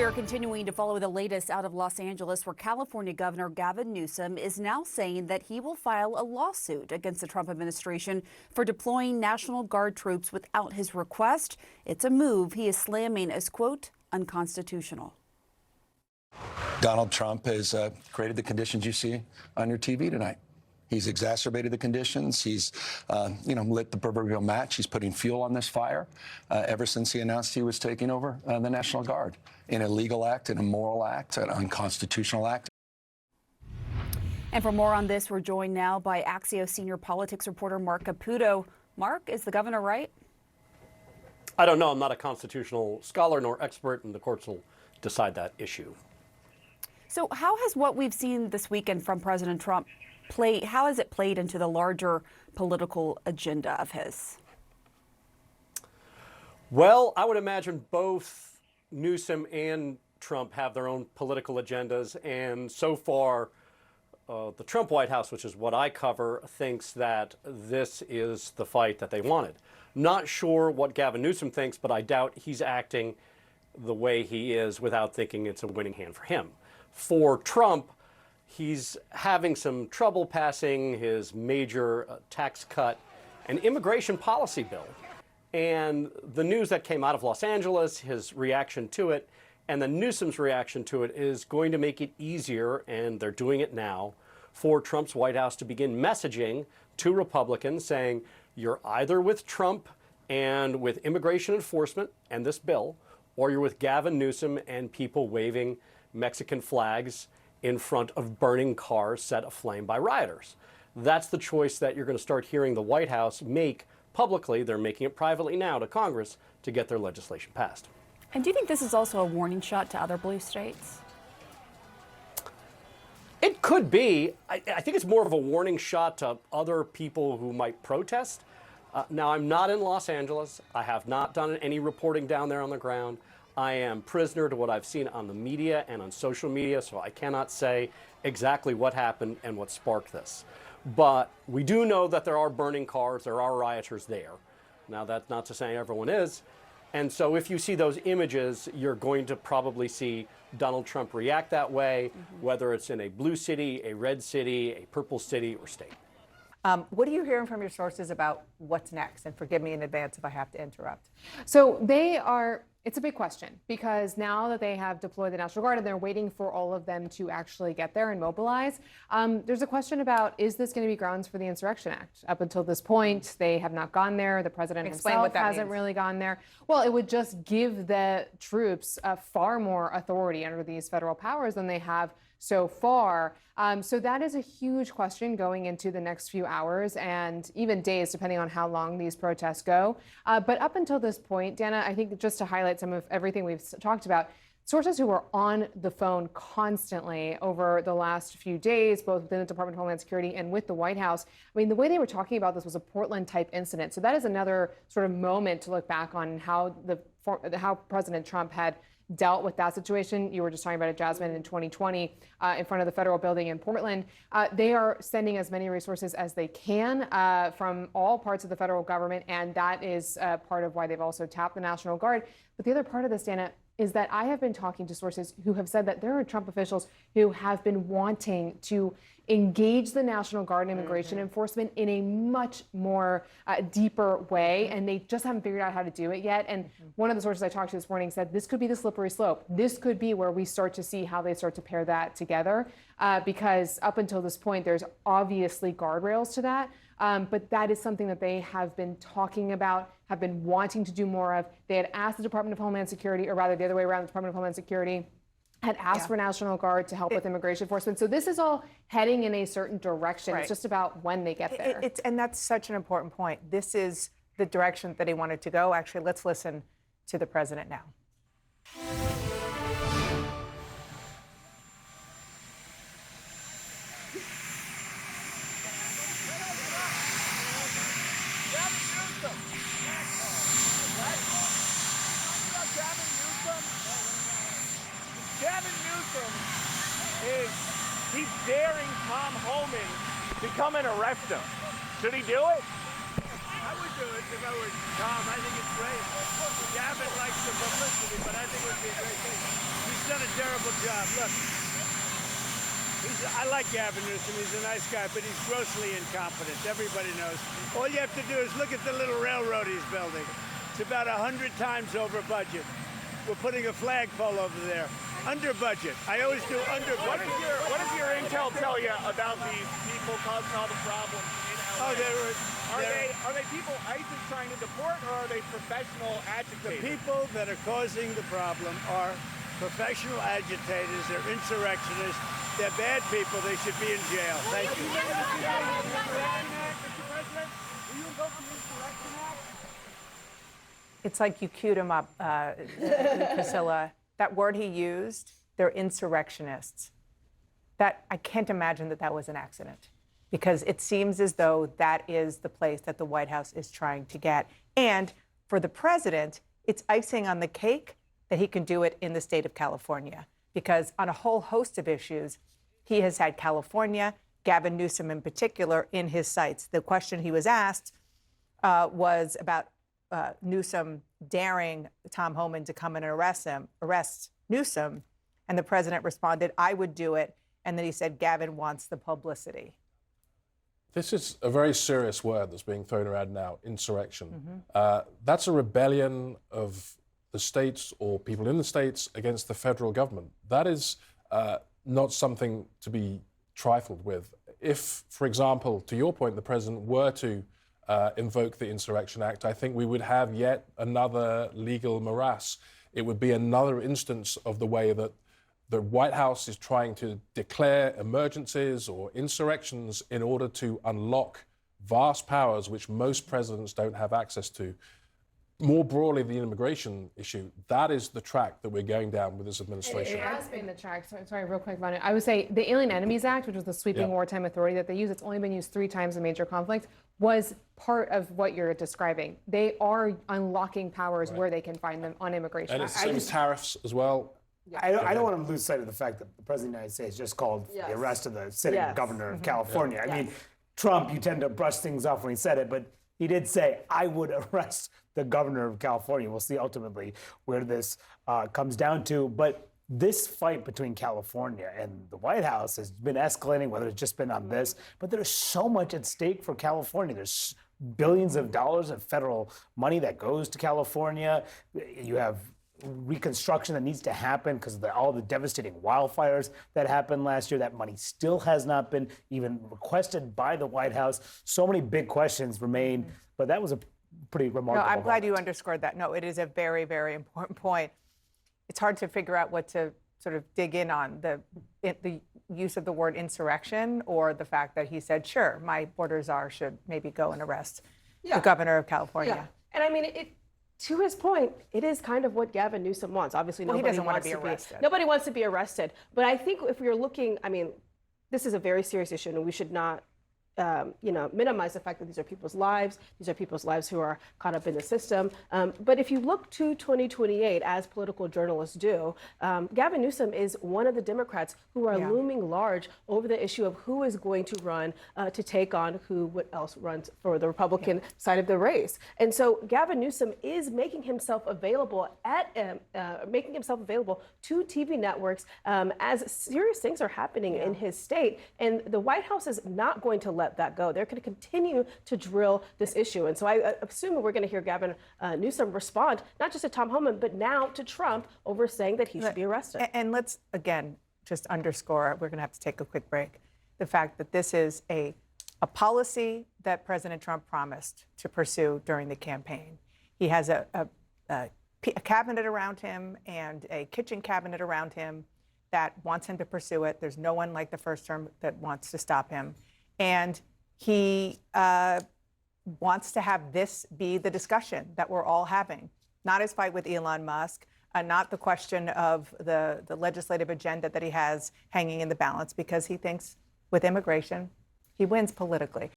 We are continuing to follow the latest out of Los Angeles, where California Governor Gavin Newsom is now saying that he will file a lawsuit against the Trump administration for deploying National Guard troops without his request. It's a move he is slamming as, quote, unconstitutional. Donald Trump has created the conditions you see on your TV tonight. He's exacerbated the conditions. He's, lit the proverbial match. He's putting fuel on this fire ever since he announced he was taking over the National Guard. An illegal act, an immoral act, an unconstitutional act. And for more on this, we're joined now by Axios senior politics reporter Mark Caputo. Mark, is the governor right? I don't know. I'm not a constitutional scholar nor expert, and the courts will decide that issue. So how has what we've seen this weekend from President Trump how has it played into the larger political agenda of his? Well, I would imagine both Newsom and Trump have their own political agendas, and so far the Trump White House, which is what I cover, thinks that this is the fight that they wanted. Not sure what Gavin Newsom thinks, but I doubt he's acting the way he is without thinking it's a winning hand for him. For Trump, he's having some trouble passing his major tax cut and immigration policy bill. And the news that came out of Los Angeles, his reaction to it, and then Newsom's reaction to it is going to make it easier, and they're doing it now, for Trump's White House to begin messaging to Republicans saying, you're either with Trump and with immigration enforcement and this bill, or you're with Gavin Newsom and people waving Mexican flags in front of burning cars set aflame by rioters. That's the choice that you're going to start hearing the White House make publicly. They're making it privately now to Congress to get their legislation passed. And do you think this is also a warning shot to other blue states? It could be. I think it's more of a warning shot to other people who might protest. Now, I'm not in Los Angeles. I have not done any reporting down there on the ground. I am prisoner to what I've seen on the media and on social media, so I cannot say exactly what happened and what sparked this. But we do know that there are burning cars, there are rioters there. Now, that's not to say everyone is. And so if you see those images, you're going to probably see Donald Trump react that way, whether it's in a blue city, a red city, a purple city, or state. What are you hearing from your sources about what's next? And forgive me in advance if I have to interrupt. So it's a big question, because now that they have deployed the National Guard and they're waiting for all of them to actually get there and mobilize, there's a question about, is this going to be grounds for the Insurrection Act? Up until this point, they have not gone there. The president himself hasn't really gone there. Well, it would just give the troops far more authority under these federal powers than they have so far. So that is a huge question going into the next few hours and even days, depending on how long these protests go. But up until this point, Dana, I think just to highlight some of everything we've talked about, sources who were on the phone constantly over the last few days, both within the Department of Homeland Security and with the White House, I mean, the way they were talking about this was a Portland-type incident. So that is another sort of moment to look back on how President Trump had dealt with that situation. You were just talking about it, Jasmine, in 2020 in front of the federal building in Portland. They are sending as many resources as they can from all parts of the federal government, and that is part of why they've also tapped the National Guard. But the other part of this, Dana, is that I have been talking to sources who have said that there are Trump officials who have been wanting to engage the National Guard and immigration enforcement in a much more deeper way, and they just haven't figured out how to do it yet. And one of the sources I talked to this morning said this could be the slippery slope. This could be where we start to see how they start to pair that together, because up until this point, there's obviously guardrails to that. But that is something that they have been talking about, have been wanting to do more of. They had asked the Department of Homeland Security, or rather the other way around, the Department of Homeland Security had asked for National Guard to help with immigration enforcement. So this is all heading in a certain direction. It's just about when they get there. And that's such an important point. This is the direction that he wanted to go. Actually, let's listen to the president now. Gavin Newsom he's daring Tom Homan to come and arrest him. Should he do it? I would do it if I were Tom. I think it's great. Gavin likes the publicity, but I think it would be a great thing. a terrible job. Look, I like Gavin Newsom. He's a nice guy, but he's grossly incompetent. Everybody knows. All you have to do is look at the little railroad he's building. It's about 100 times over budget. We're putting a flagpole over there. Under budget. I always do under budget. What does your intel tell you about these people causing all the problems in LA? Oh, Are they people ICE is trying to deport, or are they professional the agitators? people that are causing the problem are professional agitators. They're insurrectionists. They're bad people. They should be in jail. Thank you. Mr. President, will you invoke the Insurrection Act? It's like you queued him up, Priscilla. That word he used, they're insurrectionists. That I can't imagine that was an accident, because it seems as though that is the place that the White House is trying to get. And for the president, it's icing on the cake that he can do it in the state of California, because on a whole host of issues, he has had California, Gavin Newsom in particular, in his sights. The question he was asked was about Newsom daring Tom Homan to come and arrest Newsom. And the president responded, I would do it. And then he said, Gavin wants the publicity. This is a very serious word that's being thrown around now, insurrection. That's a rebellion of the states or people in the states against the federal government. That is not something to be trifled with. If, for example, to your point, the president were to invoke the Insurrection Act, I think we would have yet another legal morass. It would be another instance of the way that the White House is trying to declare emergencies or insurrections in order to unlock vast powers which most presidents don't have access to. More broadly, the immigration issue, that is the track that we're going down with this administration. It has been the track. Sorry, real quick, Vanu. I would say the Alien Enemies Act, which was the sweeping wartime authority that they use, it's only been used 3 times in major conflict, was part of what you're describing. They are unlocking powers where they can find them on immigration. And it's the same as tariffs as well. I don't want to lose sight of the fact that the President of the United States just called the arrest of the sitting governor of California. I mean, Trump, you tend to brush things off when he said it, but he did say, I would arrest the governor of California. We'll see ultimately where this comes down to. But this fight between California and the White House has been escalating, whether it's just been on this. But there's so much at stake for California. There's billions of dollars of federal money that goes to California. You have reconstruction that needs to happen because of all the devastating wildfires that happened last year. That money still has not been even requested by the White House. So many big questions remain, but that was a pretty remarkable No, I'm glad moment. you underscored that. No, it is a very, very important point. It's hard to figure out what to sort of dig in on, the use of the word insurrection or the fact that he said, sure, my border czar should maybe go and arrest the governor of California. Yeah. And I mean, to his point, it is kind of what Gavin Newsom wants. Obviously, He nobody doesn't want wants to be arrested. Nobody wants to be arrested. But I think if we're looking, I mean, this is a very serious issue, and we should not minimize the fact that these are people's lives. These are people's lives who are caught up in the system. But if you look to 2028, as political journalists do, Gavin Newsom is one of the Democrats who are looming large over the issue of who is going to run to take on who else runs for the Republican side of the race. And so Gavin Newsom is making himself available to TV networks as serious things are happening in his state. And the White House is not going to let that go. They're going to continue to drill this issue. And so I assume we're going to hear Gavin Newsom respond, not just to Tom Homan, but now to Trump over saying that he should be arrested. And let's, again, just underscore, we're going to have to take a quick break, the fact that this is a policy that President Trump promised to pursue during the campaign. He has a cabinet around him and a kitchen cabinet around him that wants him to pursue it. There's no one like the first term that wants to stop him. And he wants to have this be the discussion that we're all having, not his fight with Elon Musk, not the question of the legislative agenda that he has hanging in the balance, because he thinks with immigration, he wins politically.